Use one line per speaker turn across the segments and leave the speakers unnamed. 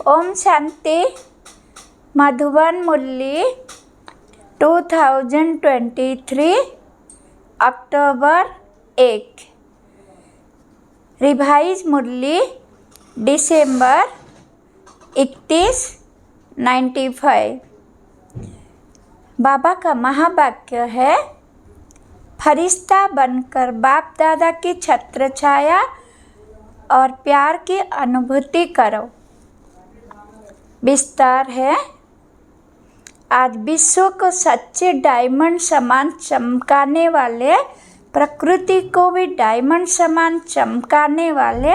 ओम शांति। मधुबन मुरली 2023 अक्टूबर 1। Revise मुरली दिसंबर 31 95। बाबा का महावाक्य है, फरिश्ता बनकर बाप दादा की छत्र छाया और प्यार की अनुभूति करो। विस्तार है, आज विश्व को सच्चे डायमंड समान चमकाने वाले, प्रकृति को भी डायमंड समान चमकाने वाले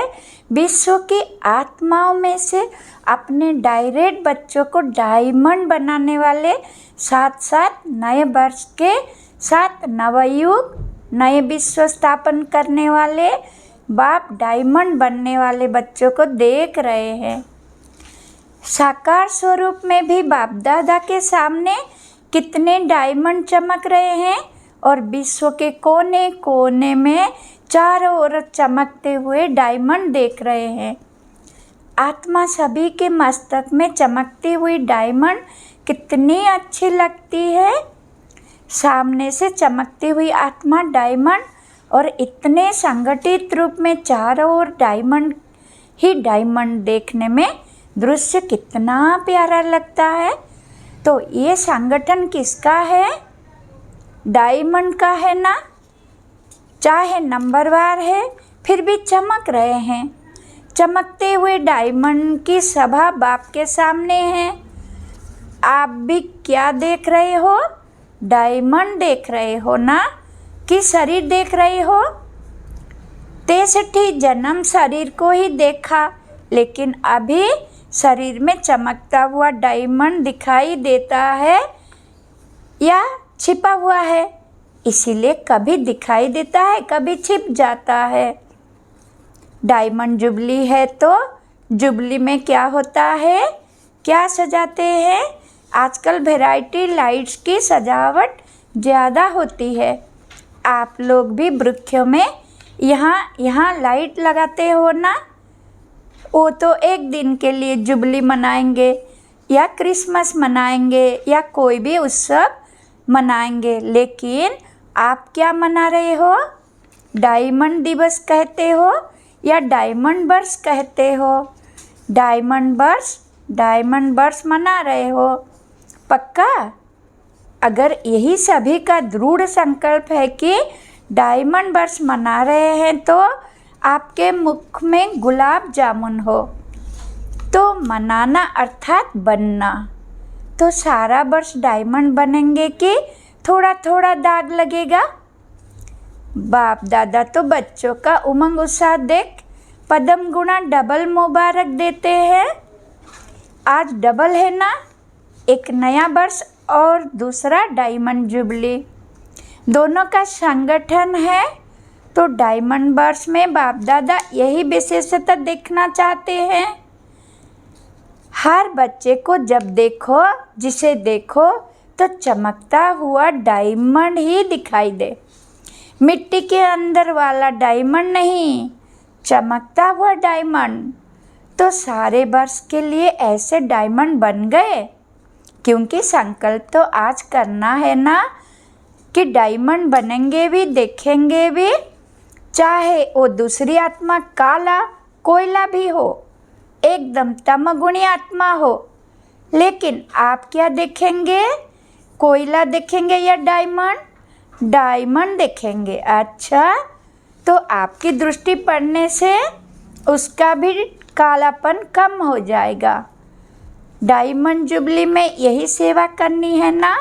विश्व की आत्माओं में से अपने डायरेक्ट बच्चों को डायमंड बनाने वाले, साथ साथ नए वर्ष के साथ नवयुग नए विश्व स्थापन करने वाले बाप डायमंड बनने वाले बच्चों को देख रहे हैं। साकार स्वरूप में भी बाप दादा के सामने कितने डायमंड चमक रहे हैं और विश्व के कोने कोने में चारों ओर चमकते हुए डायमंड देख रहे हैं। आत्मा सभी के मस्तक में चमकती हुई डायमंड कितनी अच्छी लगती है। सामने से चमकती हुई आत्मा डायमंड और इतने संगठित रूप में चारों ओर डायमंड ही डायमंड देखने में दृश्य कितना प्यारा लगता है। तो ये संगठन किसका है? डायमंड का है ना। चाहे नंबरवार है फिर भी चमक रहे हैं। चमकते हुए डायमंड की सभा बाप के सामने है। आप भी क्या देख रहे हो? डायमंड देख रहे हो ना, कि शरीर देख रहे हो? 63 जन्म शरीर को ही देखा, लेकिन अभी शरीर में चमकता हुआ डायमंड दिखाई देता है या छिपा हुआ है, इसीलिए कभी दिखाई देता है कभी छिप जाता है। डायमंड जुबली है तो जुबली में क्या होता है, क्या सजाते हैं? आजकल वैरायटी लाइट्स की सजावट ज़्यादा होती है। आप लोग भी वृक्षों में यहाँ लाइट लगाते हो ना। वो तो एक दिन के लिए जुबली मनाएंगे या क्रिसमस मनाएंगे या कोई भी उत्सव मनाएंगे, लेकिन आप क्या मना रहे हो? डायमंड दिवस कहते हो या डायमंड वर्ष कहते हो? डायमंड वर्ष मना रहे हो पक्का? अगर यही सभी का दृढ़ संकल्प है कि डायमंड वर्ष मना रहे हैं तो आपके मुख में गुलाब जामुन हो, तो मनाना अर्थात बनना। तो सारा वर्ष डायमंड बनेंगे कि थोड़ा थोड़ा दाग लगेगा? बाप दादा तो बच्चों का उमंग उत्साह देख पदम गुणा डबल मुबारक देते हैं। आज डबल है ना, एक नया वर्ष और दूसरा डायमंड जुबली, दोनों का संगठन है। तो डायमंड वर्ष में बाप दादा यही विशेषता देखना चाहते हैं। हर बच्चे को जब देखो, जिसे देखो तो चमकता हुआ डायमंड ही दिखाई दे, मिट्टी के अंदर वाला डायमंड नहीं, चमकता हुआ डायमंड। तो सारे वर्ष के लिए ऐसे डायमंड बन गए, क्योंकि संकल्प तो आज करना है ना कि डायमंड बनेंगे भी देखेंगे भी, चाहे वो दूसरी आत्मा काला कोयला भी हो, एकदम तमगुणी आत्मा हो, लेकिन आप क्या देखेंगे? कोयला देखेंगे या डायमंड? डायमंड देखेंगे। अच्छा, तो आपकी दृष्टि पड़ने से उसका भी कालापन कम हो जाएगा। डायमंड जुबली में यही सेवा करनी है ना।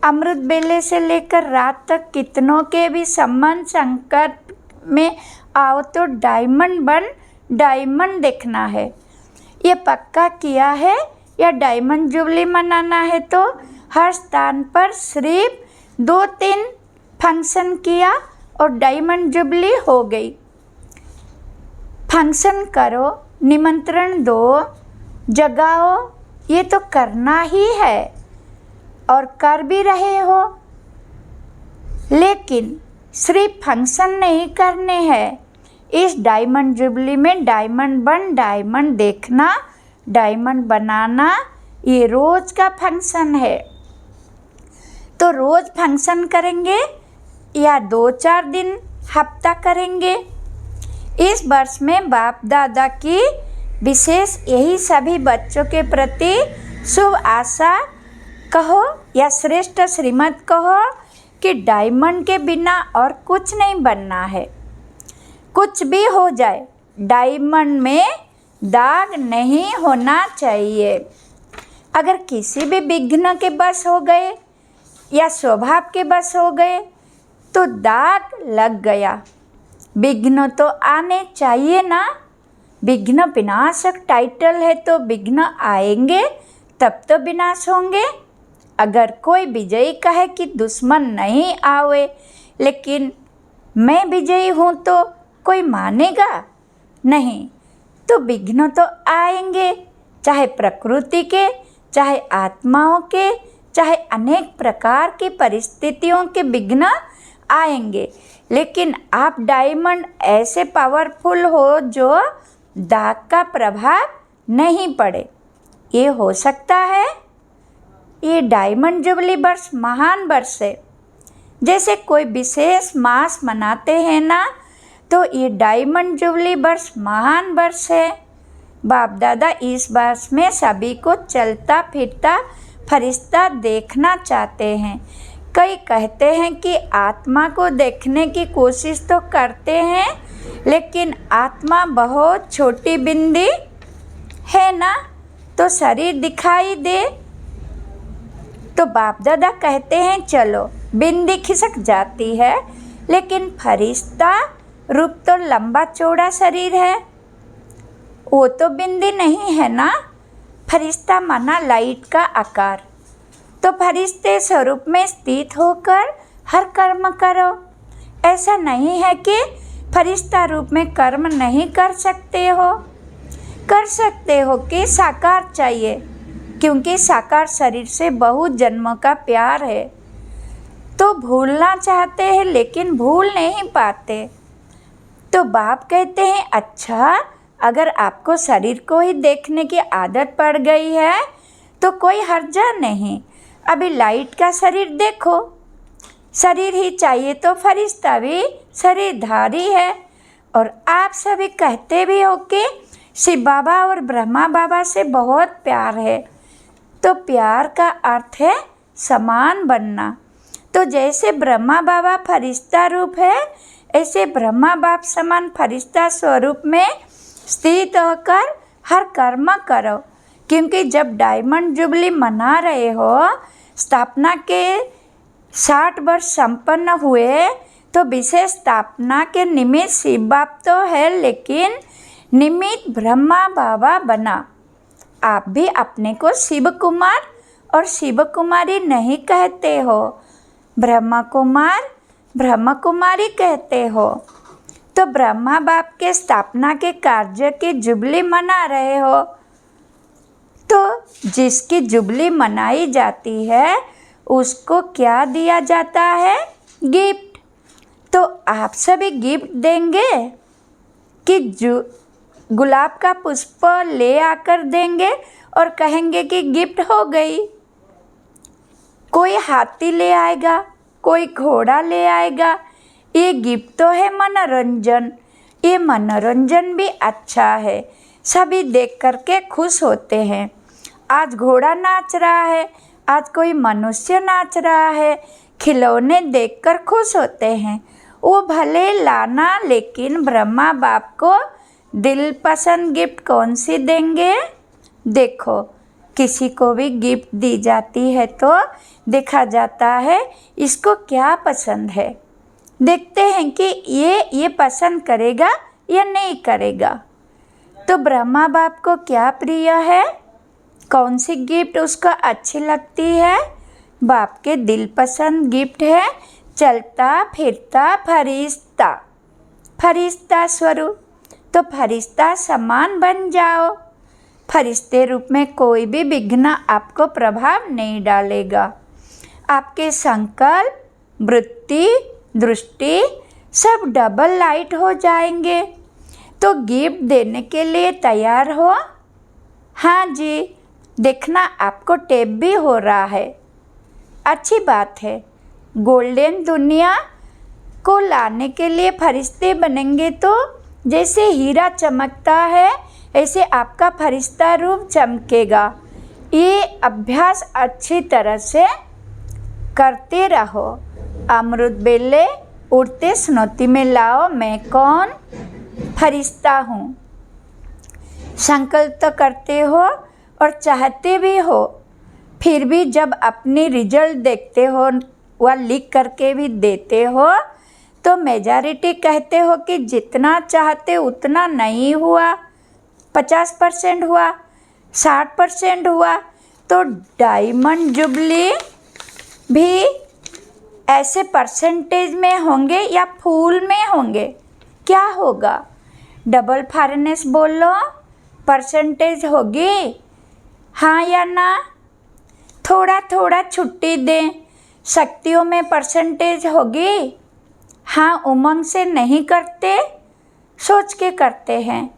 अमृत बेले से लेकर रात तक कितनों के भी संबंध संकट में आओ तो डायमंड देखना है। ये पक्का किया है या डायमंड जुबली मनाना है तो हर स्थान पर सिर्फ 2-3 फंक्शन किया और डायमंड जुबली हो गई। फंक्शन करो, निमंत्रण दो, जगाओ, ये तो करना ही है और कर भी रहे हो, लेकिन सिर्फ फंक्शन नहीं करने हैं। इस डायमंड जुबली में डायमंड देखना डायमंड बनाना ये रोज का फंक्शन है। तो रोज फंक्शन करेंगे या 2-4 दिन हफ्ता करेंगे। इस वर्ष में बाप दादा की विशेष यही सभी बच्चों के प्रति शुभ आशा कहो या श्रेष्ठ श्रीमत कहो कि डायमंड के बिना और कुछ नहीं बनना है। कुछ भी हो जाए डायमंड में दाग नहीं होना चाहिए। अगर किसी भी विघ्न के बस हो गए या स्वभाव के बस हो गए तो दाग लग गया। विघ्न तो आने चाहिए ना। विघ्न विनाशक टाइटल है तो विघ्न आएंगे तब तो विनाश होंगे। अगर कोई विजयी कहे कि दुश्मन नहीं आवे लेकिन मैं विजयी हूँ तो कोई मानेगा नहीं। तो विघ्न तो आएंगे, चाहे प्रकृति के, चाहे आत्माओं के, चाहे अनेक प्रकार की परिस्थितियों के विघ्न आएंगे। लेकिन आप डायमंड ऐसे पावरफुल हो जो दाग का प्रभाव नहीं पड़े। ये हो सकता है। ये डायमंड जुबली वर्ष महान वर्ष है। जैसे कोई विशेष मास मनाते हैं ना, तो ये डायमंड जुबली वर्ष महान वर्ष है। बाप दादा इस वर्ष में सभी को चलता फिरता फरिश्ता देखना चाहते हैं। कई कहते हैं कि आत्मा को देखने की कोशिश तो करते हैं लेकिन आत्मा बहुत छोटी बिंदी है ना, तो शरीर दिखाई दे। तो बाप दादा कहते हैं चलो बिंदी खिसक जाती है लेकिन फरिश्ता रूप तो लंबा चौड़ा शरीर है, वो तो बिंदी नहीं है ना। फरिश्ता माना लाइट का आकार। तो फरिश्ते स्वरूप में स्थित होकर हर कर्म करो। ऐसा नहीं है कि फरिश्ता रूप में कर्म नहीं कर सकते हो। कर सकते हो कि साकार चाहिए, क्योंकि साकार शरीर से बहुत जन्मों का प्यार है। तो भूलना चाहते हैं लेकिन भूल नहीं पाते। तो बाप कहते हैं अच्छा, अगर आपको शरीर को ही देखने की आदत पड़ गई है तो कोई हर्जा नहीं। अभी लाइट का शरीर देखो, शरीर ही चाहिए तो फरिश्ता भी शरीरधारी है। और आप सभी कहते भी हो कि शिव बाबा और ब्रह्मा बाबा से बहुत प्यार है। तो प्यार का अर्थ है समान बनना। तो जैसे ब्रह्मा बाबा फरिश्ता रूप है, ऐसे ब्रह्मा बाप समान फरिश्ता स्वरूप में स्थित होकर हर कर्म करो। क्योंकि जब डायमंड जुबली मना रहे हो, स्थापना के 60 वर्ष संपन्न हुए, तो विशेष स्थापना के निमित्त शिव बाप तो है लेकिन निमित्त ब्रह्मा बाबा बना। आप भी अपने को शिव कुमार और शिव कुमारी नहीं कहते हो, ब्रह्मा कुमार ब्रह्म कुमारी कहते हो। तो ब्रह्मा बाप के स्थापना के कार्य की जुबली मना रहे हो। तो जिसकी जुबली मनाई जाती है उसको क्या दिया जाता है? गिफ्ट। तो आप सभी गिफ्ट देंगे कि गुलाब का पुष्प ले आकर देंगे और कहेंगे कि गिफ्ट हो गई। कोई हाथी ले आएगा, कोई घोड़ा ले आएगा। ये गिफ्ट तो है मनोरंजन। ये मनोरंजन भी अच्छा है, सभी देख करके खुश होते हैं। आज घोड़ा नाच रहा है, आज कोई मनुष्य नाच रहा है, खिलौने देखकर खुश होते हैं। वो भले लाना, लेकिन ब्रह्मा बाप को दिल पसंद गिफ्ट कौन सी देंगे? देखो, किसी को भी गिफ्ट दी जाती है तो देखा जाता है इसको क्या पसंद है। देखते हैं कि ये पसंद करेगा या नहीं करेगा। तो ब्रह्मा बाप को क्या प्रिय है, कौन सी गिफ्ट उसको अच्छी लगती है? बाप के दिल पसंद गिफ्ट है चलता फिरता फरिश्ता, फरिश्ता स्वरूप। तो फरिश्ता समान बन जाओ। फरिश्ते रूप में कोई भी विघ्न आपको प्रभाव नहीं डालेगा। आपके संकल्प, वृत्ति, दृष्टि सब डबल लाइट हो जाएंगे। तो गिफ्ट देने के लिए तैयार हो। हाँ जी, देखना आपको टेप भी हो रहा है। अच्छी बात है। गोल्डन दुनिया को लाने के लिए फरिश्ते बनेंगे तो जैसे हीरा चमकता है ऐसे आपका फरिश्ता रूप चमकेगा। ये अभ्यास अच्छी तरह से करते रहो। अमृत बेले उड़ते स्नौती में लाओ, मैं कौन फरिश्ता हूँ। संकल्प तो करते हो और चाहते भी हो, फिर भी जब अपनी रिजल्ट देखते हो व लिख करके भी देते हो तो मेजॉरिटी कहते हो कि जितना चाहते उतना नहीं हुआ, 50% हुआ, 60% हुआ। तो डायमंड जुबली भी ऐसे परसेंटेज में होंगे या फूल में होंगे? क्या होगा? डबल फायरनेस बोलो, परसेंटेज होगी, हाँ या ना? थोड़ा थोड़ा छुट्टी दें, शक्तियों में परसेंटेज होगी, हाँ उमंग से नहीं करते, सोच के करते हैं।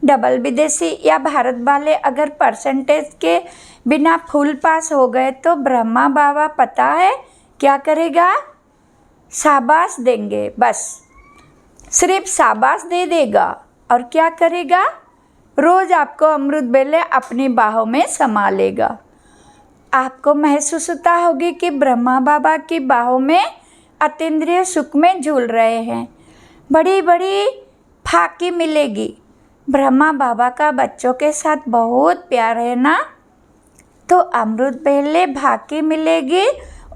डबल विदेशी या भारत वाले अगर परसेंटेज के बिना फुल पास हो गए तो ब्रह्मा बाबा पता है क्या करेगा? शाबाश देंगे, बस सिर्फ शाबाश दे देगा। और क्या करेगा? रोज़ आपको अमृत बेले अपनी बाहों में समा लेगा। आपको महसूस होता होगी कि ब्रह्मा बाबा की बाहों में अतीन्द्रिय सुख में झूल रहे हैं। बड़ी बड़ी फाकी मिलेगी। ब्रह्मा बाबा का बच्चों के साथ बहुत प्यार है ना, तो अमृत बेले फाकी मिलेगी।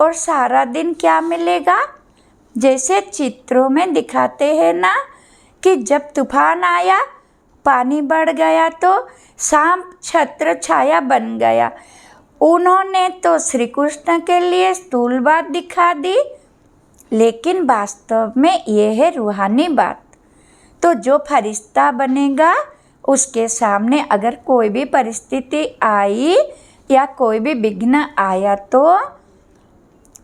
और सारा दिन क्या मिलेगा? जैसे चित्रों में दिखाते हैं ना कि जब तूफान आया, पानी बढ़ गया तो सांप छत्र छाया बन गया। उन्होंने तो श्री कृष्ण के लिए स्थूल बात दिखा दी, लेकिन वास्तव में ये है रूहानी बात। तो जो फरिश्ता बनेगा उसके सामने अगर कोई भी परिस्थिति आई या कोई भी विघ्न आया तो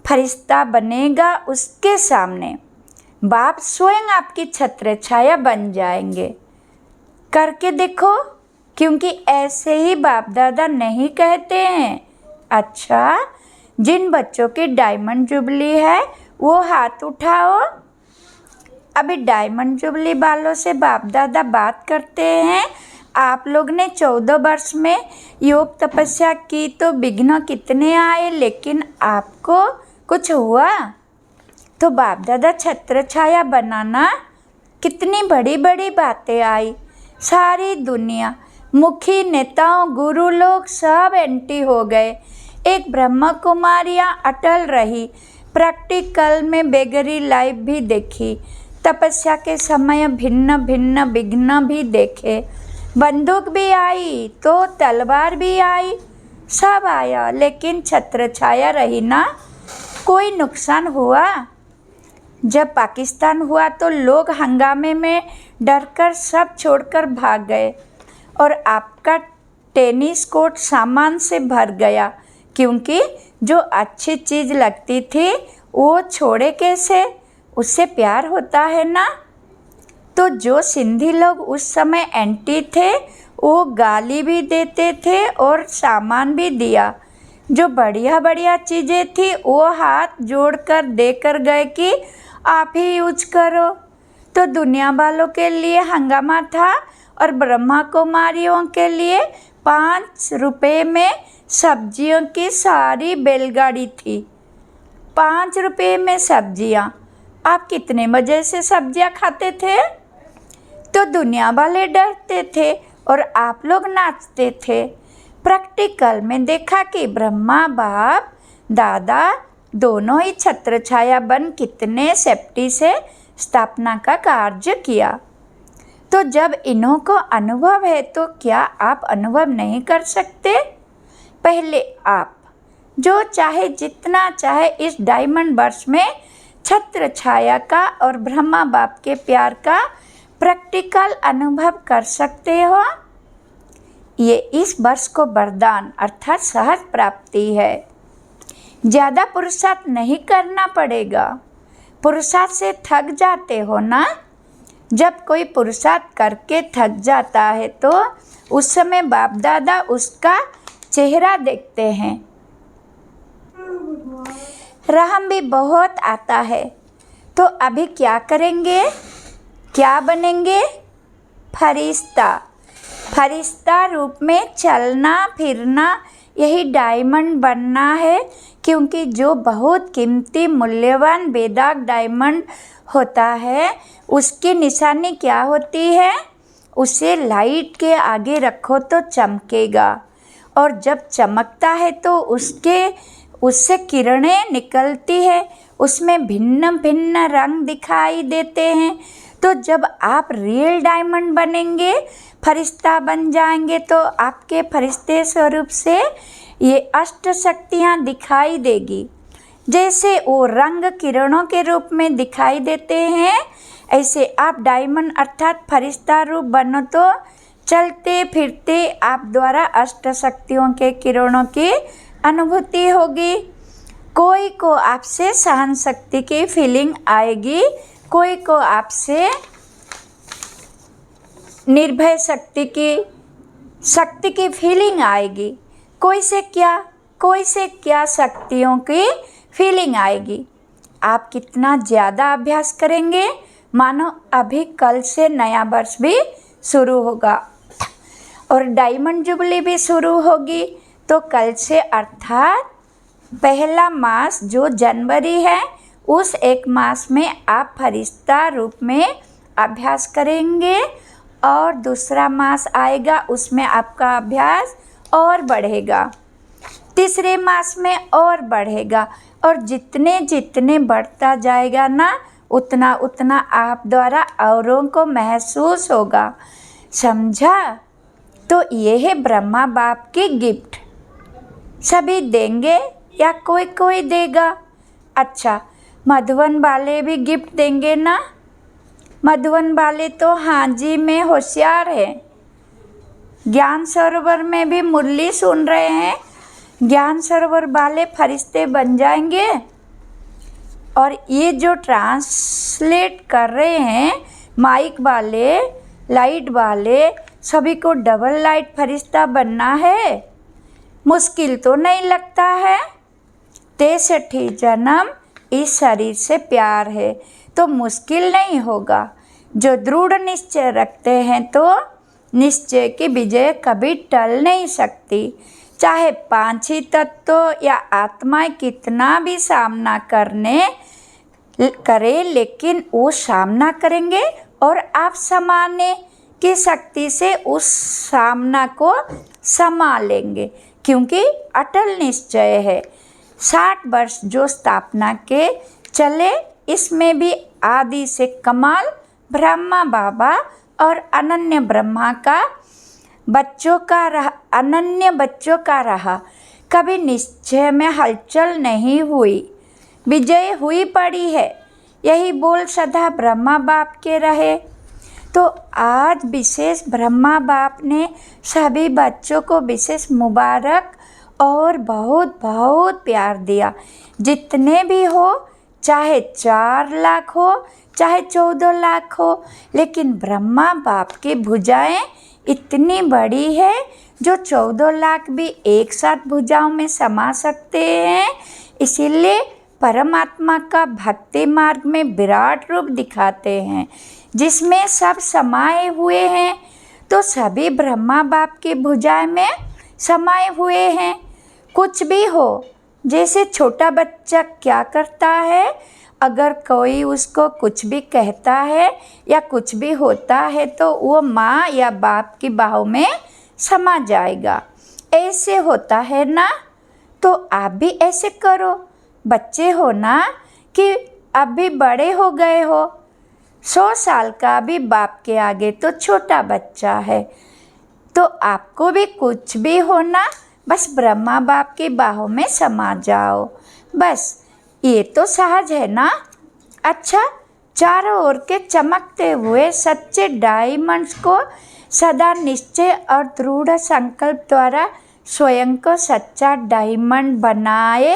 फरिश्ता बनेगा, उसके सामने बाप स्वयं आपकी छत्र छाया बन जाएंगे। करके देखो, क्योंकि ऐसे ही बाप दादा नहीं कहते हैं। अच्छा, जिन बच्चों की डायमंड जुबली है वो हाथ उठाओ। अभी डायमंड जुबली वालों से बाप दादा बात करते हैं। आप लोग ने 14 वर्ष में योग तपस्या की तो विघ्न कितने आए, लेकिन आपको कुछ हुआ? तो बाप दादा छत्र छाया बनाना, कितनी बड़ी बड़ी बातें आई। सारी दुनिया, मुखी नेताओं, गुरु लोग सब एंटी हो गए। एक ब्रह्मा कुमारियाँ अटल रही। प्रैक्टिकल में बेगरी लाइफ भी देखी। तपस्या के समय भिन्न भिन्न विघ्न भी देखे। बंदूक भी आई तो तलवार भी आई, सब आया, लेकिन छत्र छाया रही ना। कोई नुकसान हुआ? जब पाकिस्तान हुआ तो लोग हंगामे में डरकर सब छोड़कर भाग गए और आपका टेनिस कोर्ट सामान से भर गया, क्योंकि जो अच्छी चीज़ लगती थी वो छोड़े कैसे? उससे प्यार होता है ना। तो जो सिंधी लोग उस समय एंटी थे वो गाली भी देते थे और सामान भी दिया। जो बढ़िया बढ़िया चीज़ें थी वो हाथ जोड़कर देकर गए कि आप ही यूज करो। तो दुनिया वालों के लिए हंगामा था और ब्रह्मा कुमारियों के लिए 5 रुपये में सब्जियों की सारी बैलगाड़ी थी। 5 रुपये में सब्जियाँ। आप कितने मज़े से सब्जियाँ खाते थे? तो दुनिया वाले डरते थे और आप लोग नाचते थे। प्रैक्टिकल में देखा कि ब्रह्मा बाप दादा दोनों ही छत्र छाया बन कितने सेफ्टी से स्थापना का कार्य किया। तो जब इन्हों को अनुभव है तो क्या आप अनुभव नहीं कर सकते? पहले आप जो चाहे जितना चाहे इस डायमंड वर्ष में छत्र छाया का और ब्रह्मा बाप के प्यार का प्रैक्टिकल अनुभव कर सकते हो। ये इस वर्ष को वरदान अर्थात सहज प्राप्ति है। ज़्यादा पुरुषार्थ नहीं करना पड़ेगा। पुरुषार्थ से थक जाते हो ना, जब कोई पुरुषार्थ करके थक जाता है तो उस समय बाप दादा उसका चेहरा देखते हैं। रहम भी बहुत आता है। तो अभी क्या करेंगे, क्या बनेंगे? फरिश्ता। फरिश्ता रूप में चलना फिरना, यही डायमंड बनना है। क्योंकि जो बहुत कीमती मूल्यवान बेदाग डायमंड होता है उसकी निशानी क्या होती है? उसे लाइट के आगे रखो तो चमकेगा, और जब चमकता है तो उससे किरणें निकलती है, उसमें भिन्न भिन्न रंग दिखाई देते हैं। तो जब आप रियल डायमंड बनेंगे, फरिश्ता बन जाएंगे, तो आपके फरिश्ते स्वरूप से ये अष्ट शक्तियाँ दिखाई देगी। जैसे वो रंग किरणों के रूप में दिखाई देते हैं, ऐसे आप डायमंड अर्थात फरिश्ता रूप बनो तो चलते फिरते आप द्वारा अष्ट शक्तियों के किरणों की अनुभूति होगी। कोई को आपसे सहन शक्ति की फीलिंग आएगी, कोई को आपसे निर्भय शक्ति की फीलिंग आएगी, कोई से क्या शक्तियों की फीलिंग आएगी। आप कितना ज़्यादा अभ्यास करेंगे, मानो अभी कल से नया वर्ष भी शुरू होगा और डायमंड जुबली भी शुरू होगी। तो कल से अर्थात पहला मास जो जनवरी है, उस एक मास में आप फरिश्ता रूप में अभ्यास करेंगे, और दूसरा मास आएगा उसमें आपका अभ्यास और बढ़ेगा, तीसरे मास में और बढ़ेगा, और जितने जितने बढ़ता जाएगा ना, उतना उतना आप द्वारा औरों को महसूस होगा। समझा? तो ये है ब्रह्मा बाप की गिफ्ट। सभी देंगे या कोई कोई देगा? अच्छा, मधुबन वाले भी गिफ्ट देंगे ना? मधुबन वाले तो हाजी में होशियार है। ज्ञान सरोवर में भी मुरली सुन रहे हैं, ज्ञान सरोवर वाले फरिश्ते बन जाएंगे। और ये जो ट्रांसलेट कर रहे हैं, माइक वाले, लाइट वाले, सभी को डबल लाइट फरिश्ता बनना है। मुश्किल तो नहीं लगता है। 63 जन्म इस शरीर से प्यार है तो मुश्किल नहीं होगा। जो दृढ़ निश्चय रखते हैं तो निश्चय की विजय कभी टल नहीं सकती। चाहे 5 ही तत्व या आत्माएं कितना भी सामना करे, लेकिन वो सामना करेंगे और आप समाने की शक्ति से उस सामना को समा लेंगे, क्योंकि अटल निश्चय है। 60 वर्ष जो स्थापना के चले, इसमें भी आदि से कमाल ब्रह्मा बाबा और अनन्य ब्रह्मा का अनन्य बच्चों का रहा। कभी निश्चय में हलचल नहीं हुई, विजय हुई पड़ी है। यही बोल सदा ब्रह्मा बाप के रहे। तो आज विशेष ब्रह्मा बाप ने सभी बच्चों को विशेष मुबारक और बहुत बहुत प्यार दिया। जितने भी हो, चाहे 4 लाख हो, चाहे 14 लाख हो, लेकिन ब्रह्मा बाप की भुजाएं इतनी बड़ी है जो 14 लाख भी एक साथ भुजाओं में समा सकते हैं। इसीलिए परमात्मा का भक्ति मार्ग में विराट रूप दिखाते हैं, जिसमें सब समाये हुए हैं। तो सभी ब्रह्मा बाप की भुजाएं में समाये हुए हैं। कुछ भी हो, जैसे छोटा बच्चा क्या करता है, अगर कोई उसको कुछ भी कहता है या कुछ भी होता है तो वो माँ या बाप की बाहों में समा जाएगा। ऐसे होता है ना? तो आप भी ऐसे करो। बच्चे हो ना कि अभी बड़े हो गए हो, 100 साल का भी बाप के आगे तो छोटा बच्चा है। तो आपको भी कुछ भी होना, बस ब्रह्मा बाप की बाहों में समा जाओ। बस ये तो सहज है ना? अच्छा, चारों ओर के चमकते हुए सच्चे डायमंड्स को सदा निश्चय और दृढ़ संकल्प द्वारा स्वयं को सच्चा डायमंड बनाए,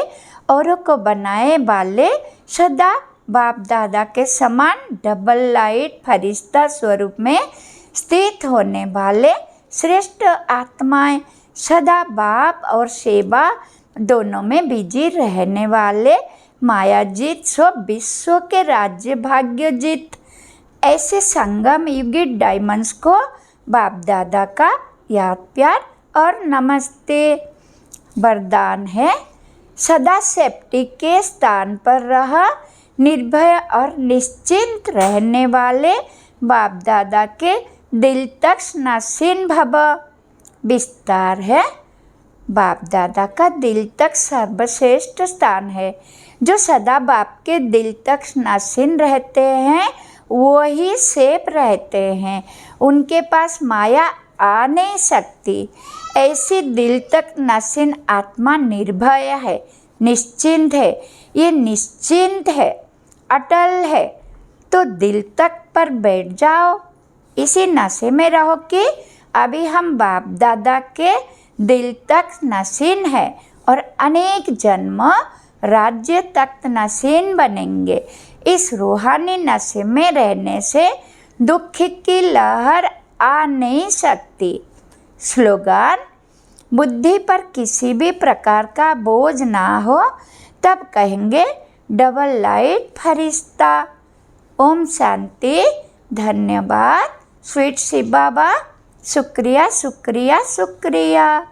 औरों को बनाए वाले सदा बाप दादा के समान डबल लाइट फरिश्ता स्वरूप में स्थित होने वाले श्रेष्ठ आत्माएं, सदा बाप और सेवा दोनों में बिजी रहने वाले मायाजीत स्व विश्व के राज्य भाग्यजीत, ऐसे संगम युगी डायमंड्स को बाप दादा का याद प्यार और नमस्ते। वरदान है, सदा सेफ्टी के स्थान पर रह निर्भय और निश्चिंत रहने वाले बाप दादा के दिल तक नसीन भव। विस्तार है, बाप दादा का दिल तक सर्वश्रेष्ठ स्थान है। जो सदा बाप के दिल तक नसीन रहते हैं वही सेफ रहते हैं, उनके पास माया आ नहीं सकती। ऐसी दिल तक नसीन आत्मा निर्भय है, निश्चिंत है। ये निश्चिंत है, अटल है, तो दिल तक पर बैठ जाओ, इसी नशे में रहो कि अभी हम बाप दादा के दिल तक नसीन है और अनेक जन्म राज्य तक नसीन बनेंगे। इस रूहानी नशे में रहने से दुख की लहर आ नहीं सकती। स्लोगन, बुद्धि पर किसी भी प्रकार का बोझ ना हो तब कहेंगे डबल लाइट फरिश्ता। ओम शांति। धन्यवाद। स्वीट शिव बाबा, शुक्रिया शुक्रिया शुक्रिया।